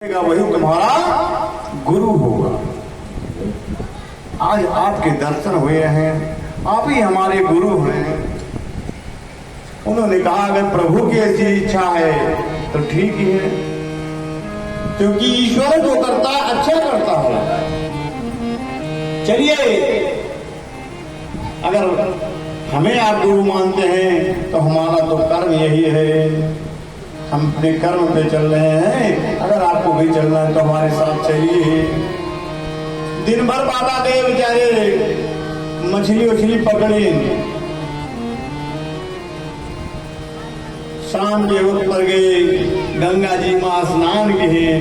वही तुम्हारा गुरु होगा। आज आपके दर्शन हुए हैं, आप ही हमारे गुरु हैं। उन्होंने कहा अगर प्रभु की ऐसी इच्छा है तो ठीक ही है, क्योंकि ईश्वर जो करता है अच्छा करता है। चलिए, अगर हमें आप गुरु मानते हैं तो हमारा तो कर्म यही है, हम अपने कर्म पे चल रहे हैं। अगर आपको भी चलना है तो हमारे साथ चलिए। दिन भर बाबा गए बेचारे, मछली उछली पकड़े, शाम के वक्त पर गए, गंगा जी में स्नान किए,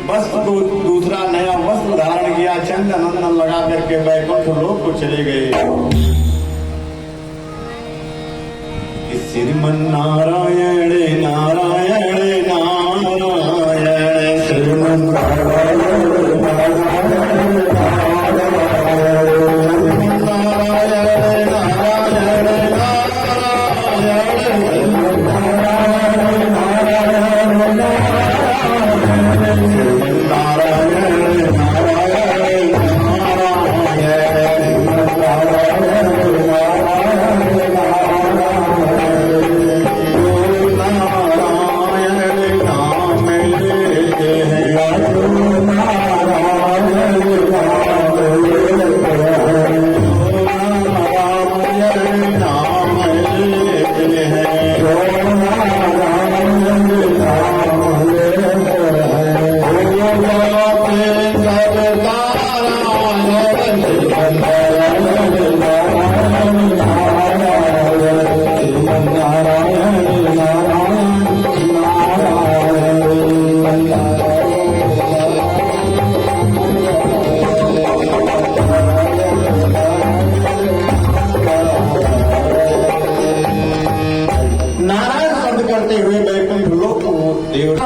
वस्त्र को दूसरा नया वस्त्र धारण किया, चंदन वंदन लगा करके वैकुंठ लोक को चले गए। श्रीमन नारायण नारायण नारायण, श्रीमन नारायण नारायण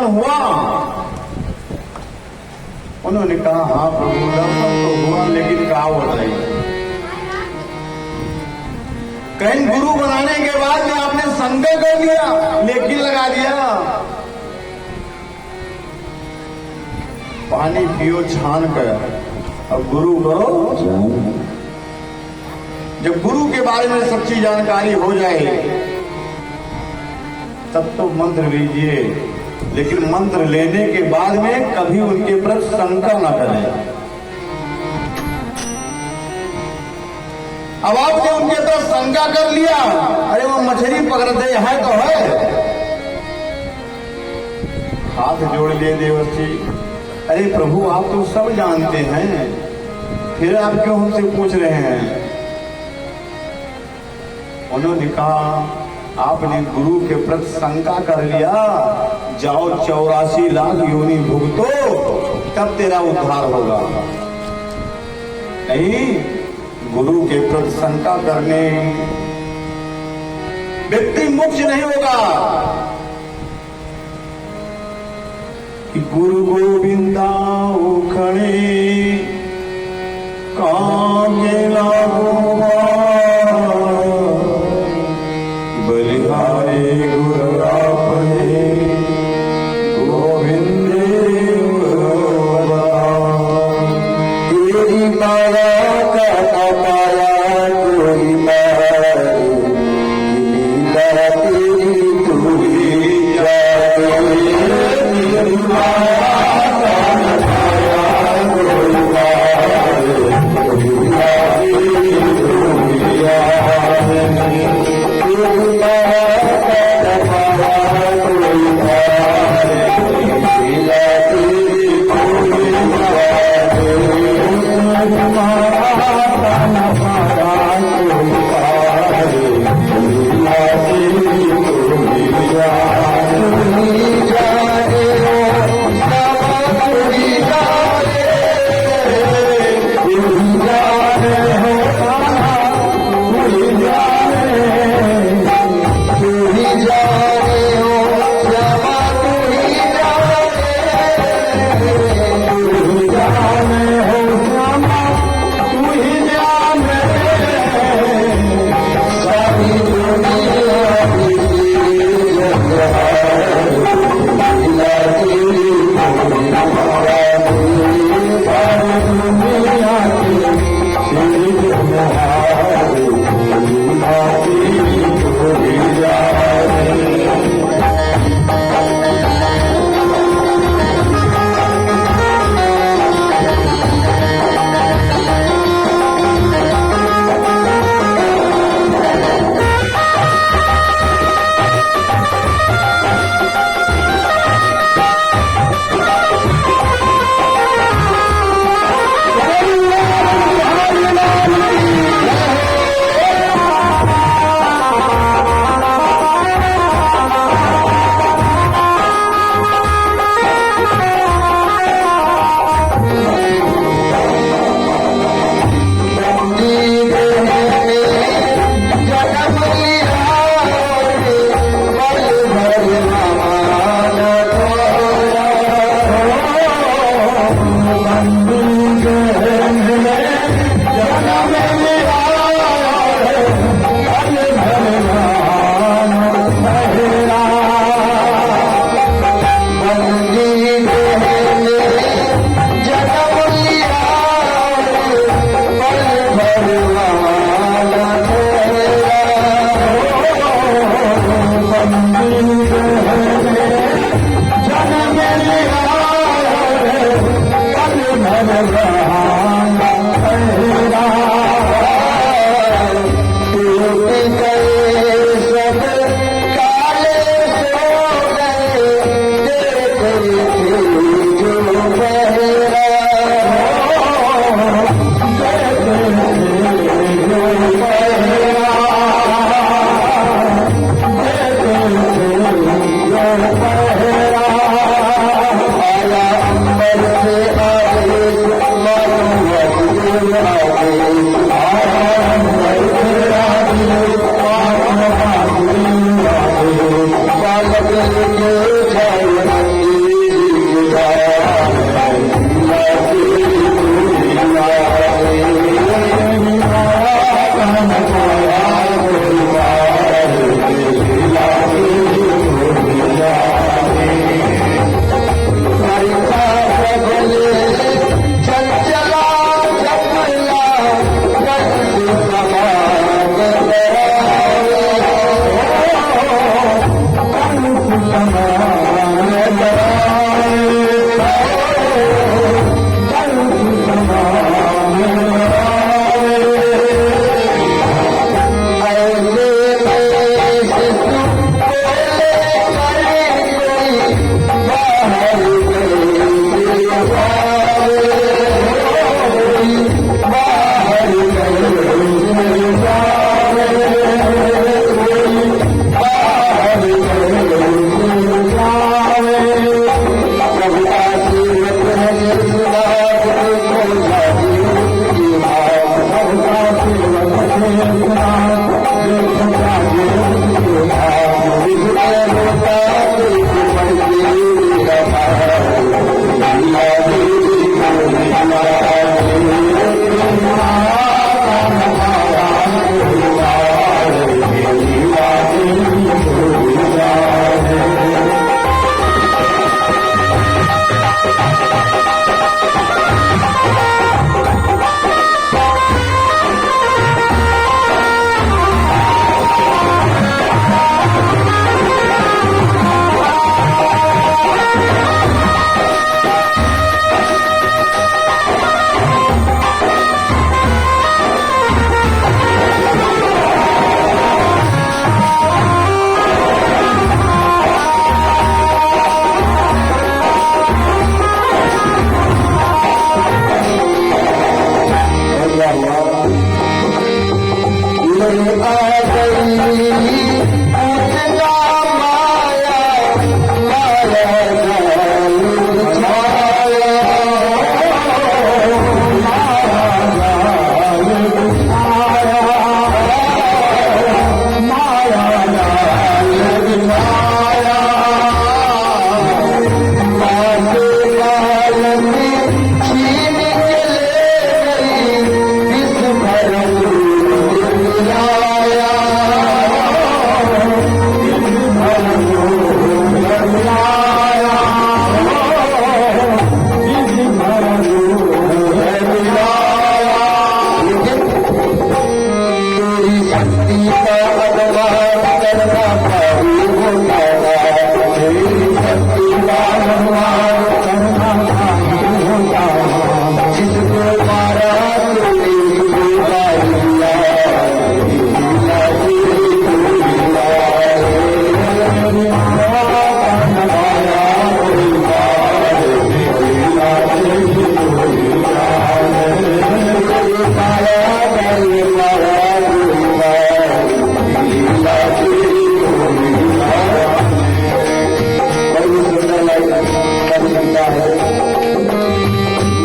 हुआ। उन्होंने कहा हाँ प्रभु दर्शन तो हुआ, लेकिन कहा बताइए, कहीं गुरु बनाने के बाद में आपने संकल्प कर लिया, लेकिन लगा दिया, पानी पियो छान कर, अब गुरु करो। जब गुरु के बारे में सच्ची जानकारी हो जाए तब तो मंत्र लीजिए, लेकिन मंत्र लेने के बाद में कभी उनके प्रति शंका न करें। अब आपने उनके प्रति शंका कर लिया, अरे वो मछली पकड़ते है तो है, हाथ जोड़ लिए देवर्षि, अरे प्रभु आप तो सब जानते हैं, फिर आप क्यों हमसे पूछ रहे हैं। उन्होंने कहा आपने गुरु के प्रति शंका कर लिया, जाओ 84 लाख योनि भुगतो, तब तेरा उद्धार होगा। नहीं, गुरु के प्रति शंका करने व्यक्ति मोक्ष नहीं होगा। कि गुरु गोविंदा उखड़े कांगे लागो बलिहारे गुरु आपने गोविंदे तेरी माया का पाया कोई माया तेरी तुरी तेरी माया का पाया कोई माया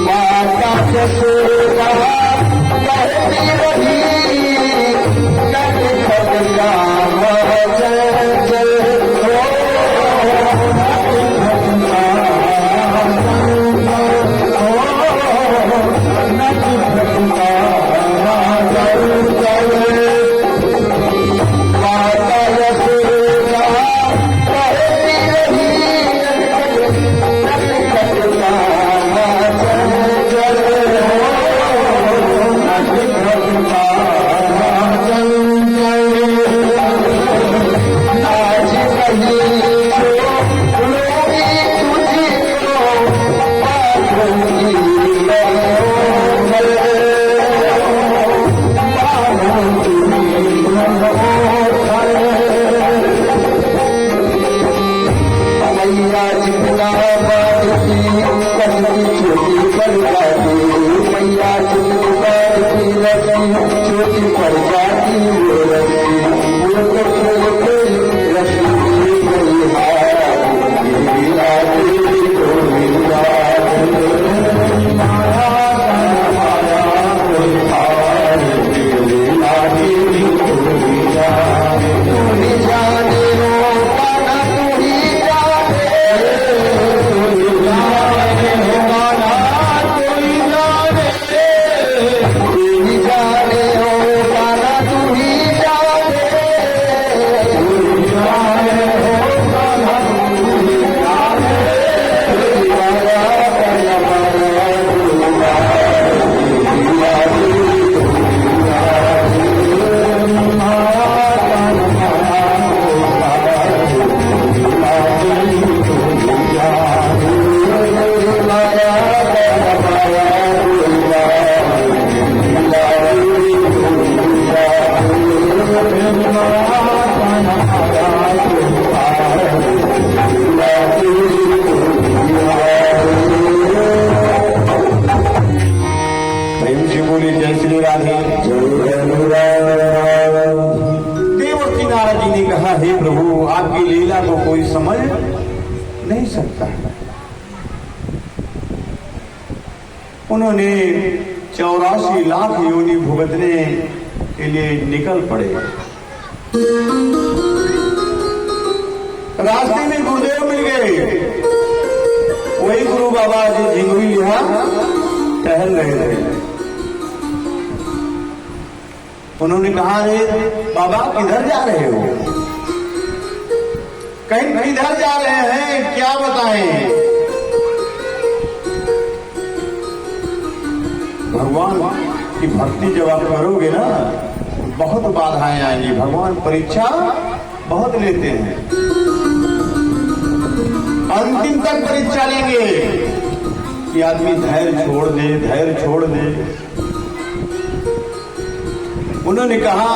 माता यशोदा कहती रही देवकी नारद जी ने कहा, हे प्रभु, आपकी लीला को कोई समझ नहीं सकता। उन्होंने 84 लाख योनि भुगतने के लिए निकल पड़े। रास्ते में गुरुदेव मिल गए। वही गुरु बाबा जी झिंगुरी लिहा टहल रहे थे। उन्होंने कहा, रे बाबा किधर जा रहे हो? कहीं किधर जा रहे हैं, क्या बताएं? भगवान की भक्ति जब आप करोगे ना, बहुत बाधाएं आएंगी। भगवान परीक्षा बहुत लेते हैं, अंतिम तक परीक्षा लेंगे कि आदमी धैर्य छोड़ दे, धैर्य छोड़ दे। उन्होंने कहा,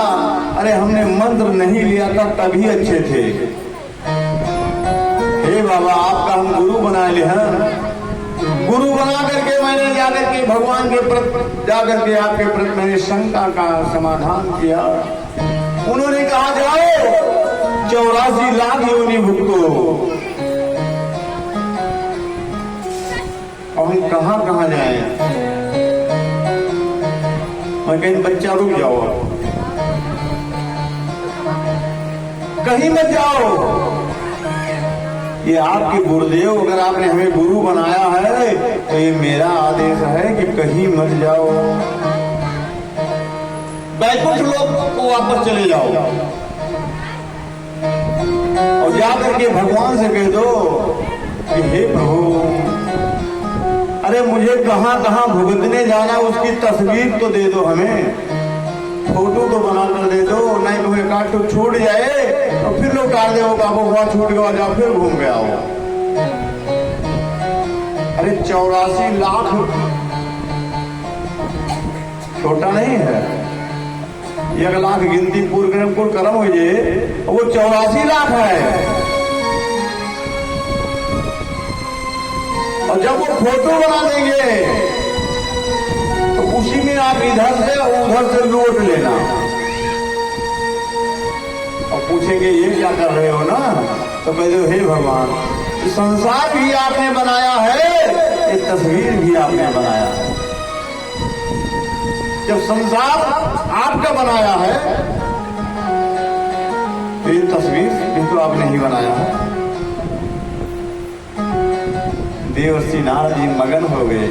अरे हमने मंत्र नहीं लिया था तभी अच्छे थे। हे बाबा, आपका हम गुरु बना ले हैं। गुरु बना करके मैंने जाकर के भगवान के प्रति जाकर के आपके प्रति मैंने शंका का समाधान किया। उन्होंने कहा, जाओ 84 लाख योनि भुगतो। अब हम कहाँ कहाँ जाए? मैं कहीं, बच्चा रुक जाओ, कहीं मत जाओ। ये आपके गुरुदेव, अगर आपने हमें गुरु बनाया है तो ये मेरा आदेश है कि कहीं मत जाओ। बैकुंठ लोक को वापस चले जाओ और जाकर के भगवान से कह दो कि हे प्रभु, अरे मुझे कहाँ कहाँ भुगतने जाना, उसकी तस्वीर तो दे दो, हमें फोटो तो बनाकर दे दो। नहीं तो एक आठ छूट जाए तो फिर लोग डाल दे, वहां छूट गया, जाओ फिर घूम गया हो। अरे 84 लाख छोटा नहीं है। 1 लाख गिनती पूर्ण कर्म हो जाए, वो 84 लाख है। और जब वो फोटो बना देंगे तो उसी में आप इधर से उधर से लौट लेना और पूछेंगे ये क्या कर रहे हो ना, तो कह दो, हे भगवान संसार भी आपने बनाया है, ये तस्वीर भी आपने बनाया है। जब संसार आपका बनाया है तो ये तस्वीर भी तो आपने ही बनाया है। देवर्षि नारद जी मगन हो गए,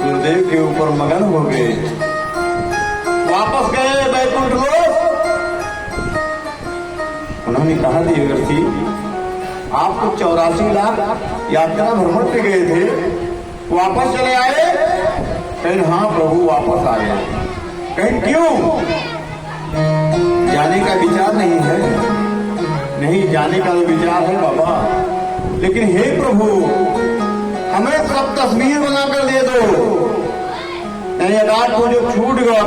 गुरुदेव के ऊपर मगन हो गए, वापस गए बैकुंठ लोक। उन्होंने कहा देवर्षि आप तो 84 लाख यात्रा भ्रमण पे गए थे, वापस चले आए? कहीं हाँ प्रभु वापस आ गए। कहीं क्यों? जाने का विचार नहीं है? नहीं, जाने का विचार है बाबा, लेकिन हे प्रभु हमें सब तस्वीर बनाकर दे दो, नहीं रात को जो छूट गया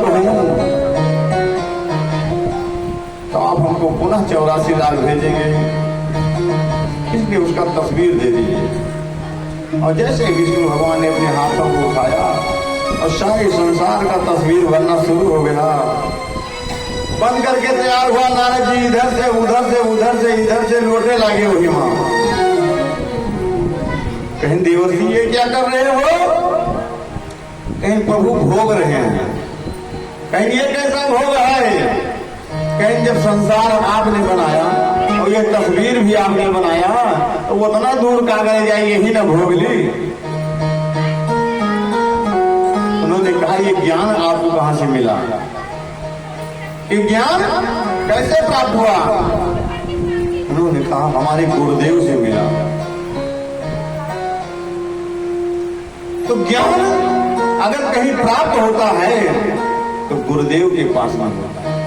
तो आप हमको पुनः 84 लाख भेजेंगे, इसलिए उसका तस्वीर दे दीजिए। और जैसे विष्णु भगवान ने अपने हाथों को उठाया और सारे संसार का तस्वीर बनना शुरू हो गया। बन करके तैयार हुआ नारद जी, इधर से उधर से उधर से इधर से लौटने लगे वही वहां। कहीं देवर्षि ये क्या कर रहे हो? कहीं प्रभु भोग रहे हैं, कहीं ये कैसा भोग है? कहीं जब संसार आपने बनाया और ये तस्वीर भी आपने बनाया तो वो इतना दूर कागज जाए यही ना भोग ली। उन्होंने कहा ये ज्ञान आपको कहां से मिला? ये ज्ञान कैसे प्राप्त हुआ? उन्होंने कहा हमारे गुरुदेव से मिला। तो ज्ञान अगर कहीं प्राप्त होता है तो गुरुदेव के पास में होता है।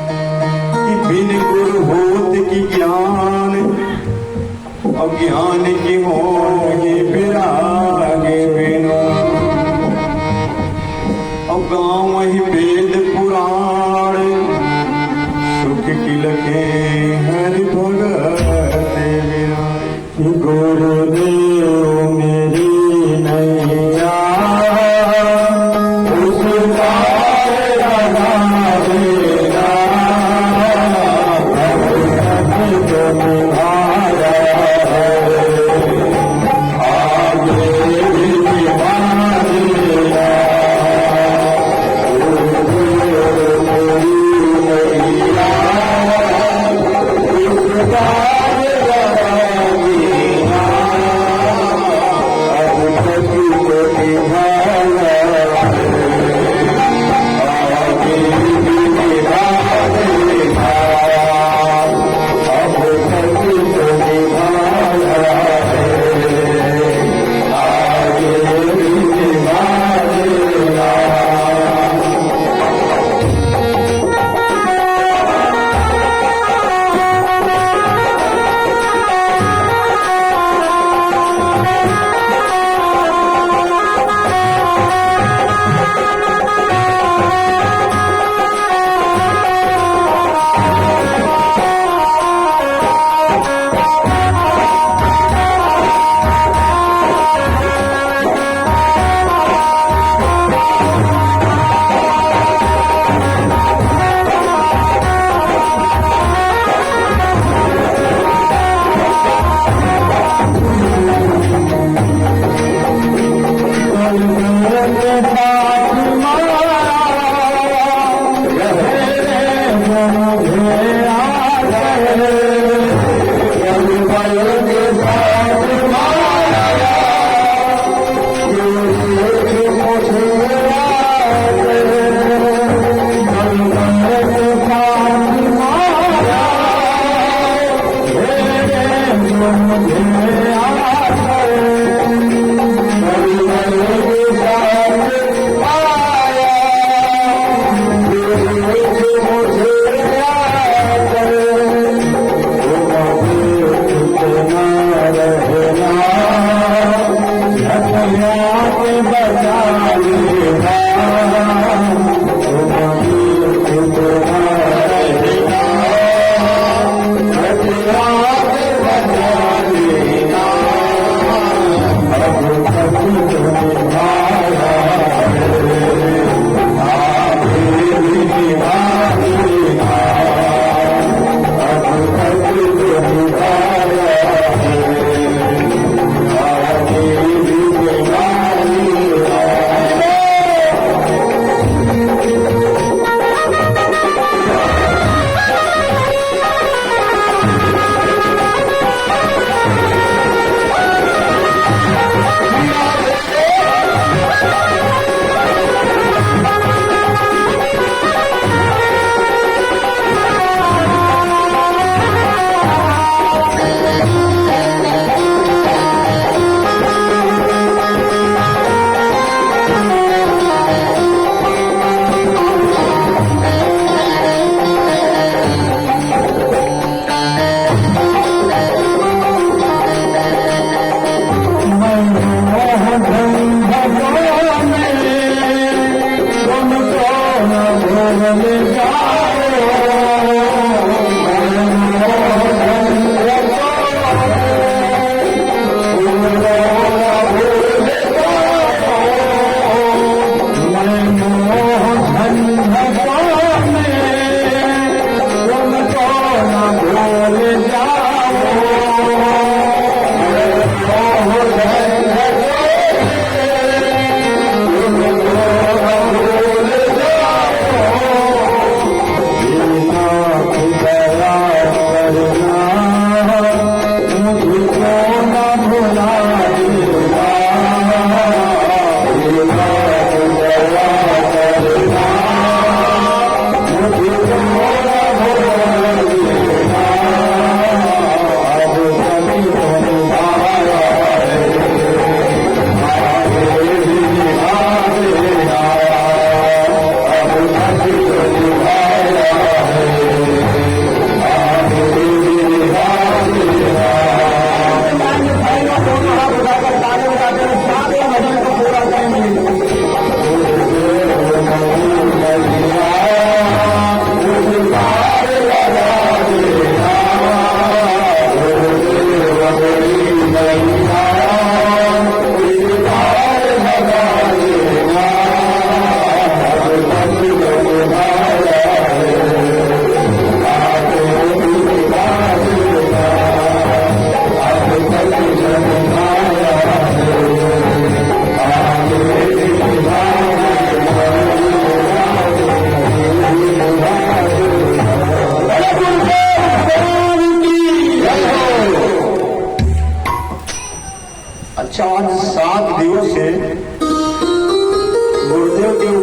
कि बिन गुरु होत की ज्ञान और ज्ञान की हो विरागे बिनो, और गाँव ही वेद पुराण सुख की लखे हरि भगत बिना। गुरुदेव मेरी नैया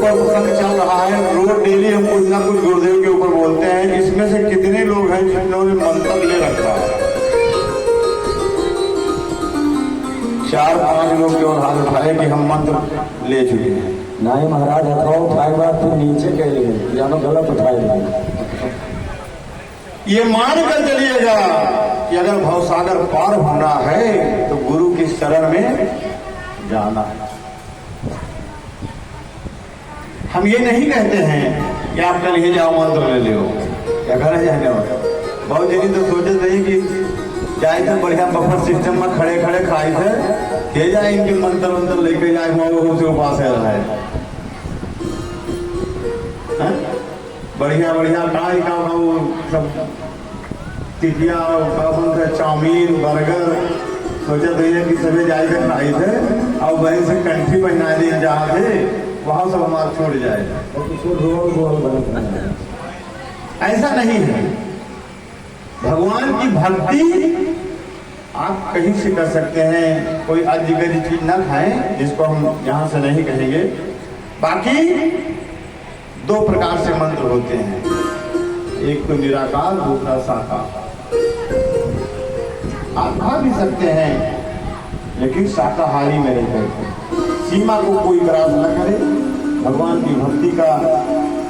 ऊपर प्रसंग चल रहा है, रोज डेली हम कुछ ना कुछ गुरुदेव के ऊपर बोलते हैं। इसमें से कितने लोग हैं जिन्होंने मंत्र ले रखा है? 4-5 लोग केवल हाथ उठाए कि हम मंत्र ले चुके हैं। नहीं महाराज, हथाओ उठाए बात फिर नीचे कह लिए जानो गलत उठाए। ये मान कर चलिएगा कि अगर भवसागर पार होना है तो गुरु के शरण में जाना है। हम ये नहीं कहते हैं कि आप कल ही जाओ मंत्र ले लो, क्या घर जाने वाले बहुत जनी तो सोचे थे कि जाए थे बढ़िया बफर सिस्टम में खड़े खड़े खाए थे, जाए इनके मंत्र वंत्र लेके जाए वहां से उपास है बढ़िया बढ़िया काय का वो सब टिकिया चाउमीन बर्गर सोचा तो ये कि सभी जाएगा खाई थे और वहीं से कंठी पहना दिए जहाँ थे वहां सब हमारा छोड़ जाएगा। ऐसा नहीं है। भगवान की भक्ति आप कहीं से कर सकते हैं। कोई अजगरी चीज न खाएं, जिसको हम यहाँ से नहीं कहेंगे। बाकी 2 प्रकार से मंत्र होते हैं, एक तो निराकार, दूसरा साकार। आप खा भी सकते हैं लेकिन शाकाहारी में रहकर, सीमा को कोई ग्रास न करे। भगवान की भक्ति का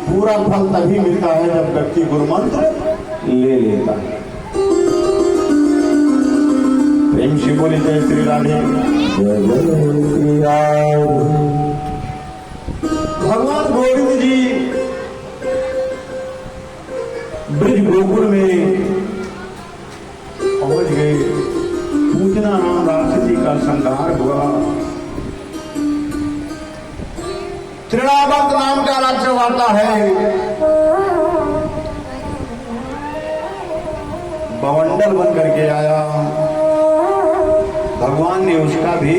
पूरा फल तभी मिलता है जब व्यक्ति गुरु मंत्र ले लेता है। प्रेम से बोली जय श्री राधे। भगवान गोविंद जी ब्रज गोकुल में पहुंच गए। पूजना नाम राक्षसी का संहार हुआ। तृणावर्त नाम का राक्षस आता है, बवंडर बन करके आया। भगवान ने उसका भी